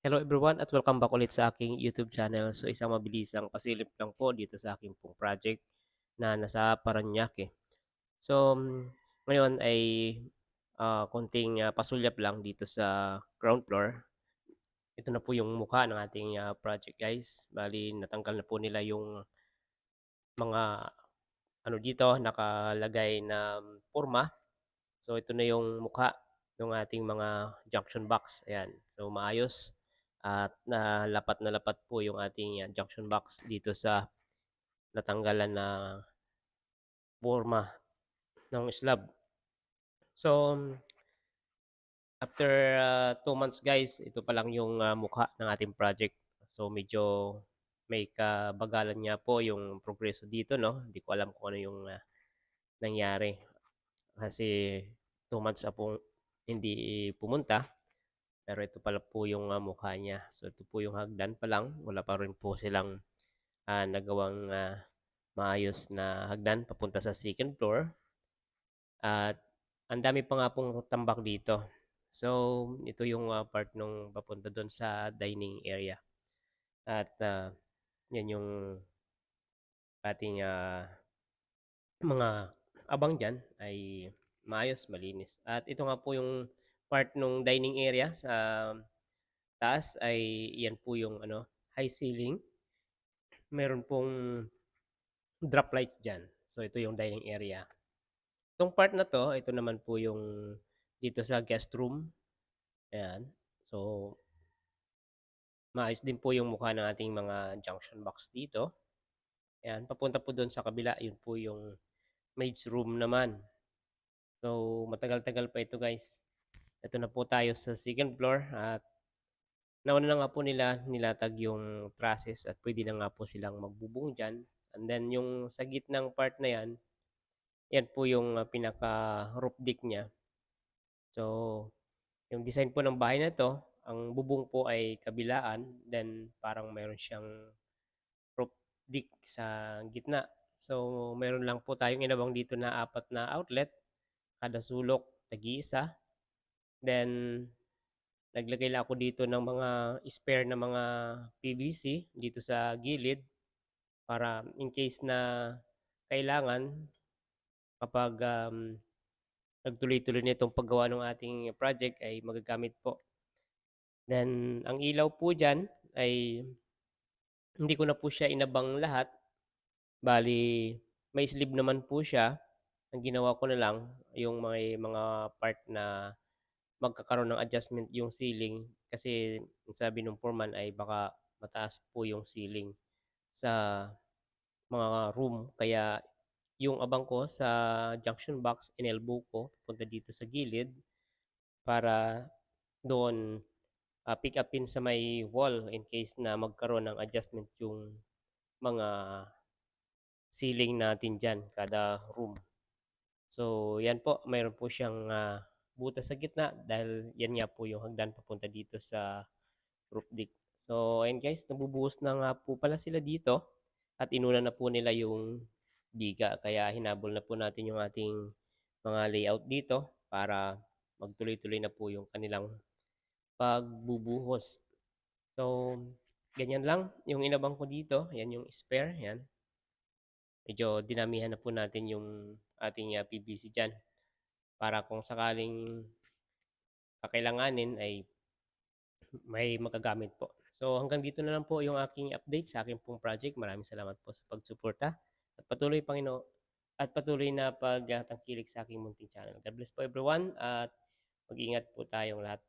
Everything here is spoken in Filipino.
Hello everyone at welcome back ulit sa aking YouTube channel. So isang mabilisang pasilip lang po dito sa aking pong project na nasa Parañaque. So ngayon ay konting pasulyap lang dito sa ground floor. Ito na po yung mukha ng ating project guys. Bali natanggal na po nila yung mga ano dito nakalagay na forma. So ito na yung mukha ng ating mga junction box. Ayan. So maayos at na lapat po yung ating junction box dito sa natanggalan na forma ng slab. So after 2 months guys, ito pa lang yung mukha ng ating project. So medyo may kabagalan nga po yung progreso dito, no? Hindi ko alam kung ano yung nangyari kasi 2 months na po hindi pumunta. Pero ito pala po yung mukha niya. So ito po yung hagdan pa lang. Wala pa rin po silang nagawang maayos na hagdan papunta sa second floor. At ang dami pa nga pong tambak dito. So ito yung part nung papunta doon sa dining area. At yan yung ating mga abang dyan ay maayos, malinis. At ito nga po yung part nung dining area sa taas ay yan po yung high ceiling. Meron pong drop lights dyan. So ito yung dining area. Itong part na to, ito naman po yung dito sa guest room. Ayan. So maayos din po yung mukha ng ating mga junction box dito. Ayan, papunta po doon sa kabila, yun po yung maid's room naman. So matagal-tagal pa ito guys. Ito na po tayo sa second floor at nauna na nga po nila nilatag yung trusses at pwede na nga po silang magbubong dyan. And then yung sa gitnang part na yan, yan po yung pinaka roof deck niya. So yung design po ng bahay na 'to, ang bubong po ay kabilaan, then parang mayroon siyang roof deck sa gitna. So meron lang po tayong inabang dito na 4 na outlet, kada sulok tag-iisa. Then naglagay lang ako dito ng mga spare na mga PVC dito sa gilid para in case na kailangan kapag nagtuloy-tuloy na itong paggawa ng ating project ay magagamit po. Then ang ilaw po diyan ay hindi ko na po siya inabang lahat, bali may sleeve naman po siya. Ang ginawa ko na lang yung may mga part na magkakaroon ng adjustment yung ceiling kasi sabi nung foreman ay baka mataas po yung ceiling sa mga room kaya yung abang ko sa junction box inelbow ko punta dito sa gilid para doon pick upin sa may wall in case na magkaroon ng adjustment yung mga ceiling natin dyan, kada room. So, yan po, mayroon po siyang butas sa gitna dahil yan nga po yung hagdan papunta dito sa roof deck. So, ayun guys, nabubuhos na nga po pala sila dito at inuna na po nila yung biga. Kaya hinabol na po natin yung ating mga layout dito para magtuloy-tuloy na po yung kanilang pagbubuhos. So, ganyan lang yung inabang ko dito. Yan yung spare, yan. Medyo dinamihan na po natin yung ating PVC dyan para kung sakaling kakailanganin ay may magagamit po. So hanggang dito na lang po yung aking update sa aking pong project. Maraming salamat po sa pagsuporta at patuloy na pagtangkilik sa aking munting channel. God bless po everyone at mag-ingat po tayong lahat.